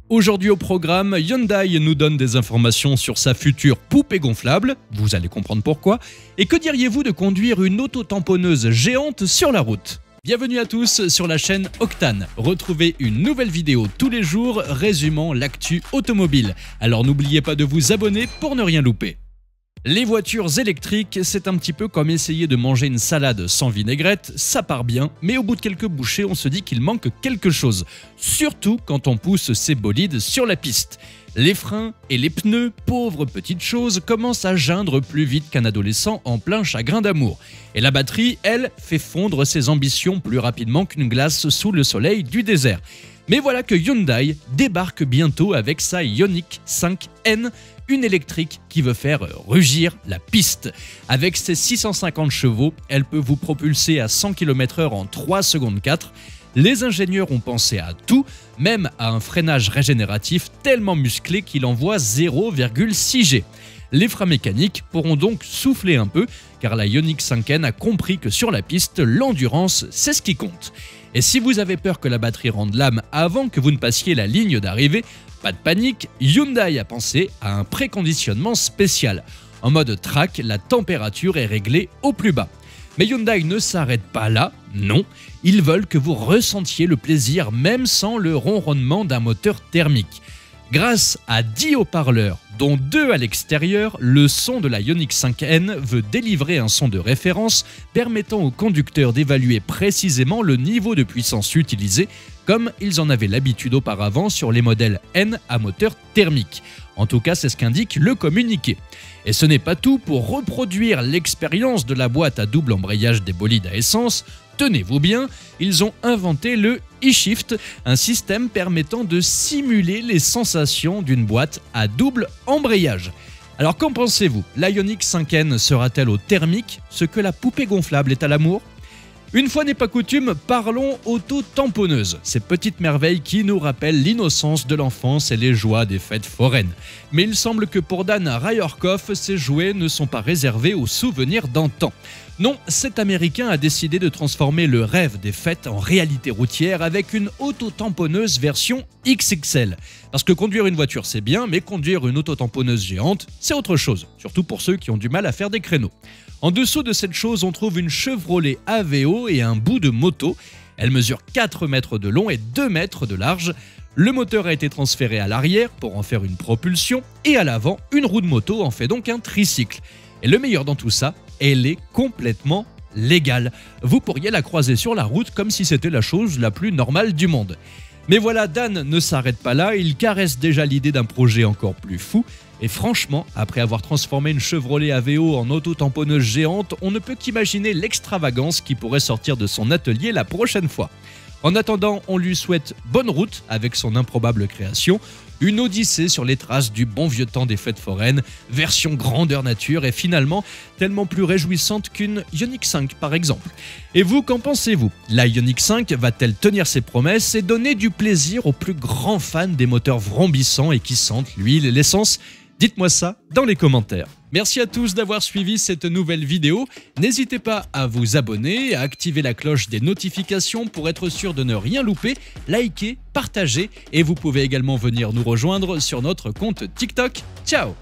Aujourd'hui au programme, Hyundai nous donne des informations sur sa future poupée gonflable, vous allez comprendre pourquoi, et que diriez-vous de conduire une auto-tamponneuse géante sur la route ? Bienvenue à tous sur la chaîne Octane. Retrouvez une nouvelle vidéo tous les jours résumant l'actu automobile. Alors n'oubliez pas de vous abonner pour ne rien louper. Les voitures électriques, c'est un petit peu comme essayer de manger une salade sans vinaigrette, ça part bien, mais au bout de quelques bouchées, on se dit qu'il manque quelque chose, surtout quand on pousse ces bolides sur la piste. Les freins et les pneus, pauvres petites choses, commencent à geindre plus vite qu'un adolescent en plein chagrin d'amour. Et la batterie, elle, fait fondre ses ambitions plus rapidement qu'une glace sous le soleil du désert. Mais voilà que Hyundai débarque bientôt avec sa Ioniq 5N, une électrique qui veut faire rugir la piste. Avec ses 650 chevaux, elle peut vous propulser à 100 km/h en 3 secondes 4. Les ingénieurs ont pensé à tout, même à un freinage régénératif tellement musclé qu'il envoie 0,6 G. Les freins mécaniques pourront donc souffler un peu, car la Ioniq 5N a compris que sur la piste, l'endurance, c'est ce qui compte. Et si vous avez peur que la batterie rende l'âme avant que vous ne passiez la ligne d'arrivée, pas de panique, Hyundai a pensé à un préconditionnement spécial. En mode track, la température est réglée au plus bas. Mais Hyundai ne s'arrête pas là, non, ils veulent que vous ressentiez le plaisir même sans le ronronnement d'un moteur thermique. Grâce à 10 haut-parleurs, dont 2 à l'extérieur, le son de la Ioniq 5N veut délivrer un son de référence permettant aux conducteurs d'évaluer précisément le niveau de puissance utilisé, comme ils en avaient l'habitude auparavant sur les modèles N à moteur thermique. En tout cas, c'est ce qu'indique le communiqué. Et ce n'est pas tout, pour reproduire l'expérience de la boîte à double embrayage des bolides à essence, tenez-vous bien, ils ont inventé le e-Shift, un système permettant de simuler les sensations d'une boîte à double embrayage. Alors qu'en pensez-vous? La Ioniq 5N sera-t-elle au thermique, ce que la poupée gonflable est à l'amour? Une fois n'est pas coutume, parlons auto-tamponneuse, ces petites merveilles qui nous rappellent l'innocence de l'enfance et les joies des fêtes foraines. Mais il semble que pour Dan Ryhorkov, ces jouets ne sont pas réservés aux souvenirs d'antan. Non, cet Américain a décidé de transformer le rêve des fêtes en réalité routière avec une auto-tamponneuse version XXL. Parce que conduire une voiture c'est bien, mais conduire une auto-tamponneuse géante, c'est autre chose, surtout pour ceux qui ont du mal à faire des créneaux. En dessous de cette chose, on trouve une Chevrolet Aveo et un bout de moto. Elle mesure 4 mètres de long et 2 mètres de large. Le moteur a été transféré à l'arrière pour en faire une propulsion et à l'avant, une roue de moto en fait donc un tricycle. Et le meilleur dans tout ça, elle est complètement légale. Vous pourriez la croiser sur la route comme si c'était la chose la plus normale du monde. Mais voilà, Dan ne s'arrête pas là, il caresse déjà l'idée d'un projet encore plus fou. Et franchement, après avoir transformé une Chevrolet Aveo en auto-tamponneuse géante, on ne peut qu'imaginer l'extravagance qui pourrait sortir de son atelier la prochaine fois. En attendant, on lui souhaite bonne route avec son improbable création, une odyssée sur les traces du bon vieux temps des fêtes foraines, version grandeur nature et finalement tellement plus réjouissante qu'une Ioniq 5 par exemple. Et vous, qu'en pensez-vous? La Ioniq 5 va-t-elle tenir ses promesses et donner du plaisir aux plus grands fans des moteurs vrombissants et qui sentent l'huile et l'essence? Dites-moi ça dans les commentaires. Merci à tous d'avoir suivi cette nouvelle vidéo. N'hésitez pas à vous abonner, à activer la cloche des notifications pour être sûr de ne rien louper, liker, partager et vous pouvez également venir nous rejoindre sur notre compte TikTok. Ciao!